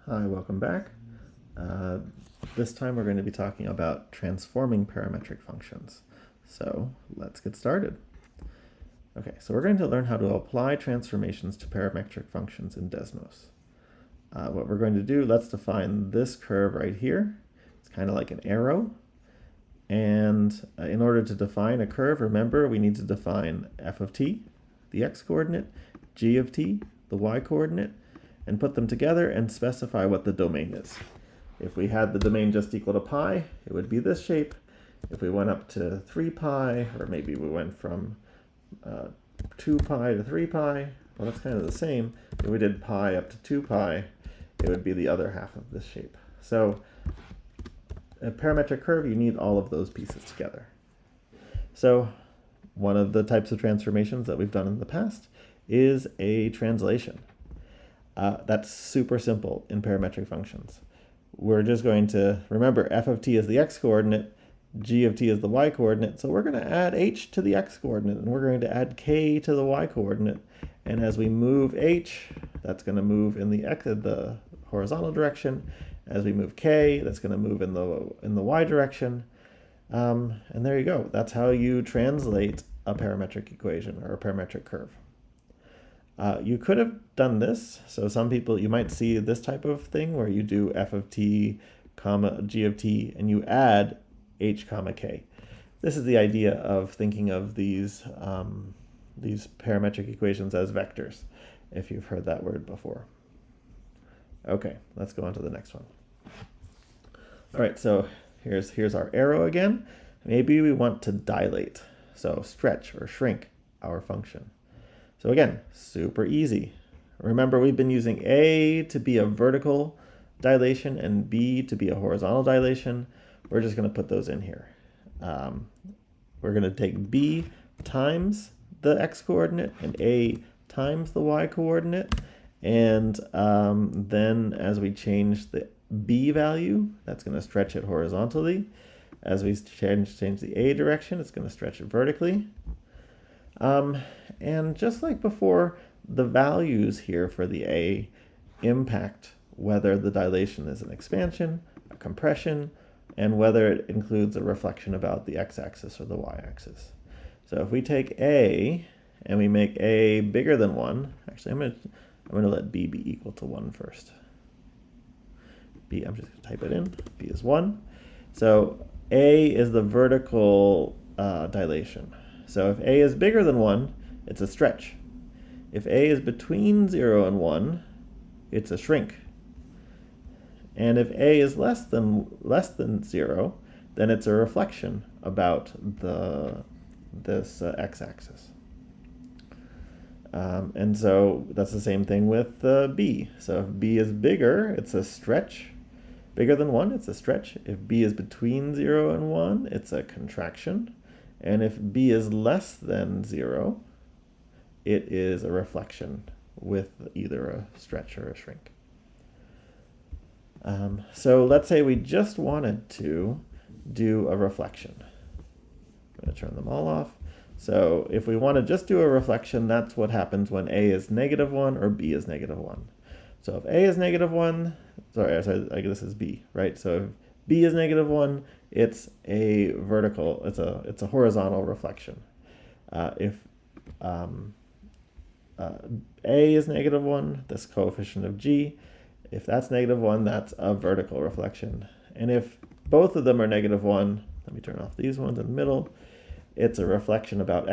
Hi, welcome back. Uh, this time we're going to be talking about transforming parametric functions. So let's get started. Okay, so we're going to learn how to apply transformations to parametric functions in Desmos. What we're going to do, let's define this curve right here. It's kind of like an arrow. And in order to define a curve, remember we need to define f of t, the x-coordinate, g of t, the y-coordinate, and put them together and specify what the domain is. If we had the domain just equal to pi, it would be this shape. If we went up to 3 pi, or maybe we went from 2 pi to 3 pi, well, that's kind of the same. If we did pi up to 2 pi, it would be the other half of this shape. So a parametric curve, you need all of those pieces together. So one of the types of transformations that we've done in the past is a translation. That's super simple in parametric functions. We're just going to remember f of t is the x-coordinate, g of t is the y-coordinate, so we're going to add h to the x-coordinate, and we're going to add k to the y-coordinate. And as we move h, that's going to move in the horizontal direction. As we move k, that's going to move in the y direction. And there you go. That's how you translate a parametric equation or a parametric curve. You could have done this. So some people, you might see this type of thing where you do f of t, comma, g of t, and you add h, comma, k. This is the idea of thinking of these parametric equations as vectors, if you've heard that word before. Okay, let's go on to the next one. All right, so here's our arrow again. Maybe we want to dilate, so stretch or shrink our function. So again, super easy. Remember, we've been using A to be a vertical dilation and B to be a horizontal dilation. We're just going to put those in here. We're going to take B times the x-coordinate and A times the y-coordinate. And then as we change the B value, that's going to stretch it horizontally. As we change the A direction, it's going to stretch it vertically. And just like before, the values here for the A impact whether the dilation is an expansion, a compression, and whether it includes a reflection about the x-axis or the y-axis. So if we take A and we make A bigger than 1, actually I'm going to let B be equal to 1 first. B, I'm just going to type it in. B is 1. So A is the vertical dilation. So if A is bigger than 1, it's a stretch. If A is between 0 and 1, it's a shrink. And if A is less than 0, then it's a reflection about this x-axis. And so that's the same thing with B. So if B is bigger, it's a stretch. Bigger than 1, it's a stretch. If B is between 0 and 1, it's a contraction. And if B is less than 0, it is a reflection with either a stretch or a shrink. So let's say we just wanted to do a reflection. I'm going to turn them all off. So if we want to just do a reflection, that's what happens when A is -1 or B is -1. So if A is -1, sorry, this is B, right? So if B is -1, it's a vertical, it's a horizontal reflection. If A is -1, this coefficient of G, if that's -1, that's a vertical reflection. And if both of them are -1, let me turn off these ones in the middle, it's a reflection about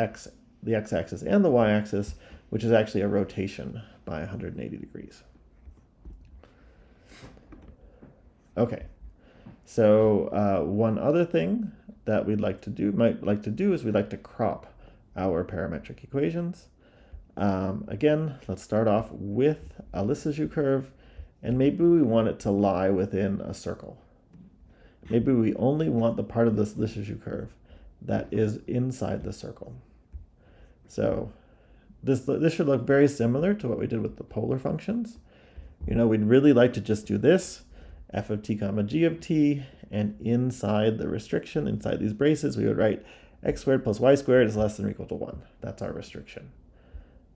the x-axis and the y-axis, which is actually a rotation by 180 degrees. Okay, so one other thing that we'd like to do, is we'd like to crop our parametric equations. Again, let's start off with a Lissajous curve, and maybe we want it to lie within a circle. Maybe we only want the part of this Lissajous curve that is inside the circle. So this should look very similar to what we did with the polar functions. You know, we'd really like to just do this, f of t comma g of t, and inside the restriction, inside these braces, we would write x squared plus y squared is less than or equal to 1. That's our restriction.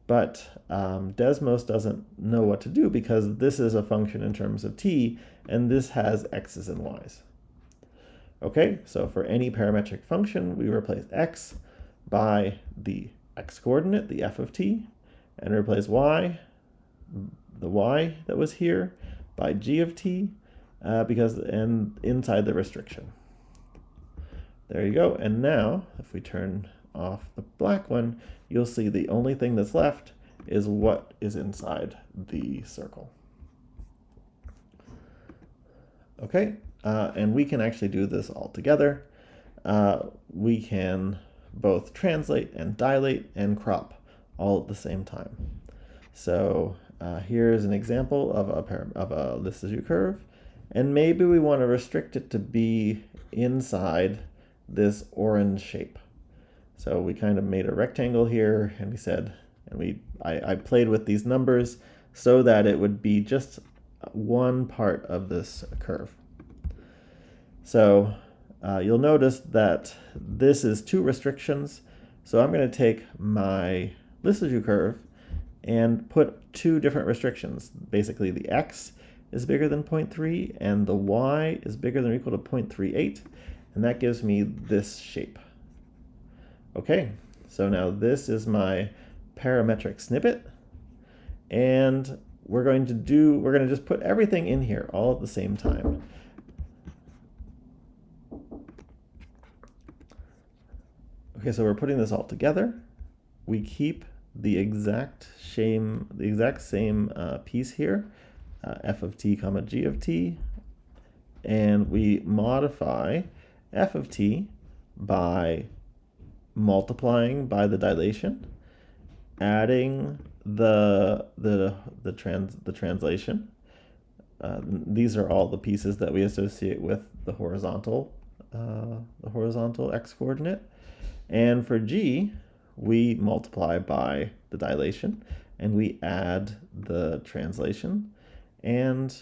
But Desmos doesn't know what to do because this is a function in terms of t, and this has x's and y's. Okay, so for any parametric function, we replace x by the x-coordinate, the f of t, and replace y, the y that was here, by g of t, and inside the restriction. There you go. And now, if we turn off the black one, you'll see the only thing that's left is what is inside the circle. Okay, and we can actually do this all together. We can both translate and dilate and crop all at the same time. So here's an example of a Lissajous curve, and maybe we want to restrict it to be inside this orange shape. So we kind of made a rectangle here, and we said, and I played with these numbers so that it would be just one part of this curve. So you'll notice that this is two restrictions. So I'm going to take my Lissajous curve and put two different restrictions. Basically, the x is bigger than 0.3 and the y is bigger than or equal to 0.38, and that gives me this shape. Okay, so now this is my parametric snippet, and we're going to just put everything in here all at the same time. Okay, so we're putting this all together. We keep the exact same piece here, f of t comma g of t, and we modify f of t by multiplying by the dilation, adding the translation. These are all the pieces that we associate with the horizontal x-coordinate. And for g, we multiply by the dilation, and we add the translation, and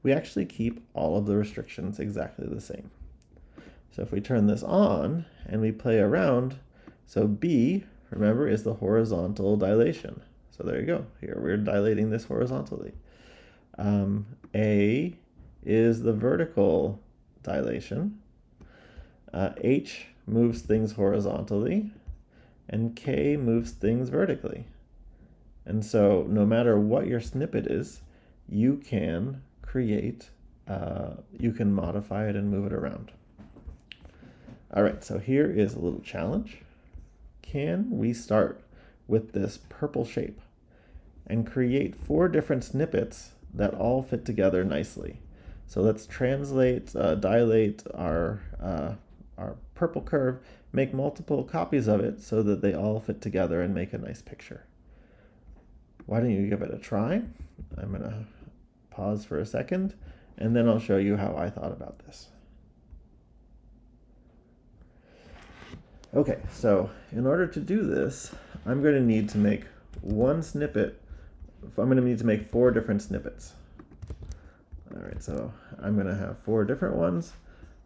we actually keep all of the restrictions exactly the same. So if we turn this on and we play around, so b, remember, is the horizontal dilation. So there you go. Here we're dilating this horizontally. A is the vertical dilation. H moves things horizontally, and K moves things vertically. And so no matter what your snippet is, you can create, you can modify it and move it around. All right, so here is a little challenge. Can we start with this purple shape and create 4 different snippets that all fit together nicely? So let's translate, dilate our purple curve, make multiple copies of it so that they all fit together and make a nice picture. Why don't you give it a try? I'm going to pause for a second, and then I'll show you how I thought about this. Okay, so in order to do this, I'm going to need to make one snippet. I'm going to need to make 4 different snippets. All right, so I'm going to have 4 different ones,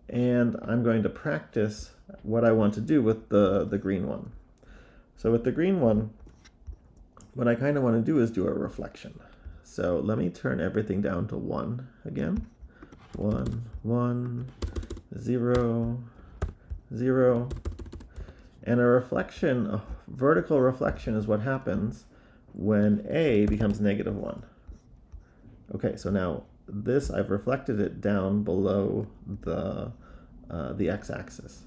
and I'm going to practice what I want to do with the green one. So with the green one, what I kind of want to do is do a reflection. So let me turn everything down to 1 again. 1, 1, 0, 0. And a reflection, a vertical reflection, is what happens when A becomes -1. Okay, so now this, I've reflected it down below the x-axis.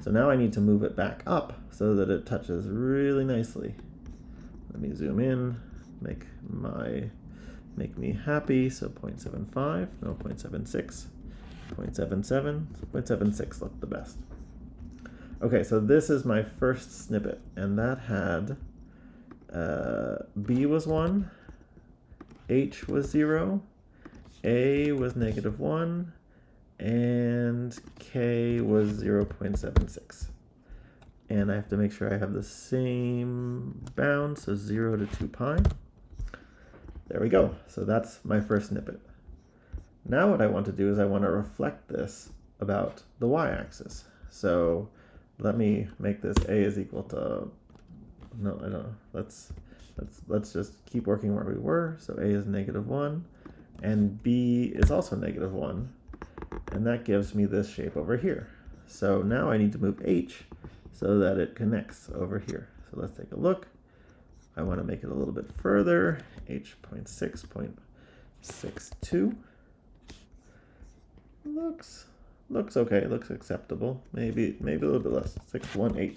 So now I need to move it back up so that it touches really nicely. Let me zoom in, make me happy. So 0.75, no, 0.76, 0.77, 0.76 looked the best. Okay, so this is my first snippet, and that had B was 1, H was 0, A was -1, and K was 0.76. And I have to make sure I have the same bound, so 0 to 2 pi. There we go. So that's my first snippet. Now what I want to do is I want to reflect this about the y-axis. So let me make this A is equal to no, I don't. Let's just keep working where we were. So a is -1, and b is also -1, and that gives me this shape over here. So now I need to move h so that it connects over here. So let's take a look. I want to make it a little bit further. h.6.62 looks okay. Looks acceptable. Maybe a little bit less. 618.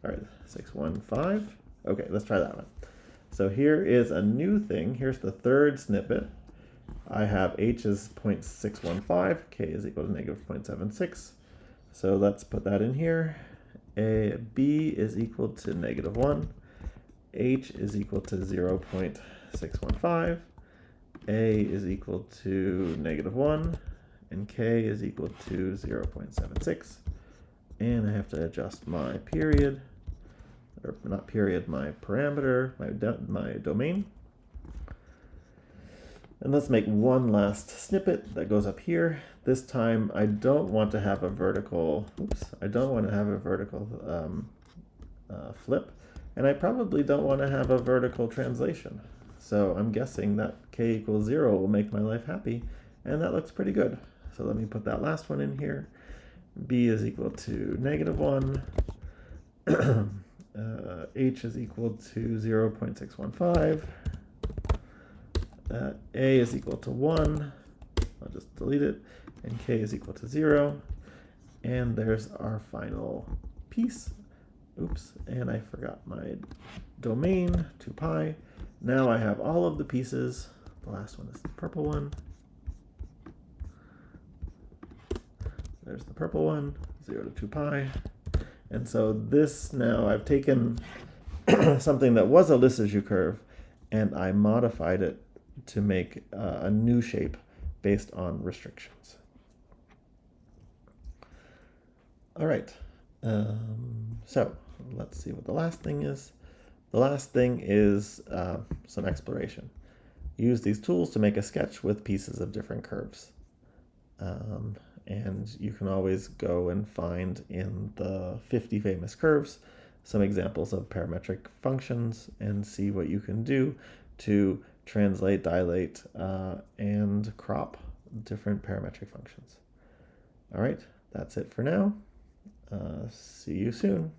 All right, 615. Okay, let's try that one. So here is a new thing. Here's the third snippet. I have h is 0.615, k is equal to -0.76. So let's put that in here. B is equal to -1. H is equal to 0.615. A is equal to -1. And k is equal to 0.76. And I have to adjust my period, or not period, my parameter, my domain. And let's make one last snippet that goes up here. This time I don't want to have a vertical, flip, and I probably don't want to have a vertical translation. So I'm guessing that k equals 0 will make my life happy, and that looks pretty good. So let me put that last one in here. B is equal to -1. H is equal to 0.615. A is equal to 1. I'll just delete it. And k is equal to 0. And there's our final piece. Oops, and I forgot my domain, 2π. Now I have all of the pieces. The last one is the purple one. There's the purple one, 0 to 2π. And so this, now I've taken something that was a Lissajous curve and I modified it to make a new shape based on restrictions. All right, so let's see what the last thing is. The last thing is some exploration. Use these tools to make a sketch with pieces of different curves. And you can always go and find in the 50 famous curves some examples of parametric functions and see what you can do to translate, dilate, and crop different parametric functions. All right, that's it for now. See you soon.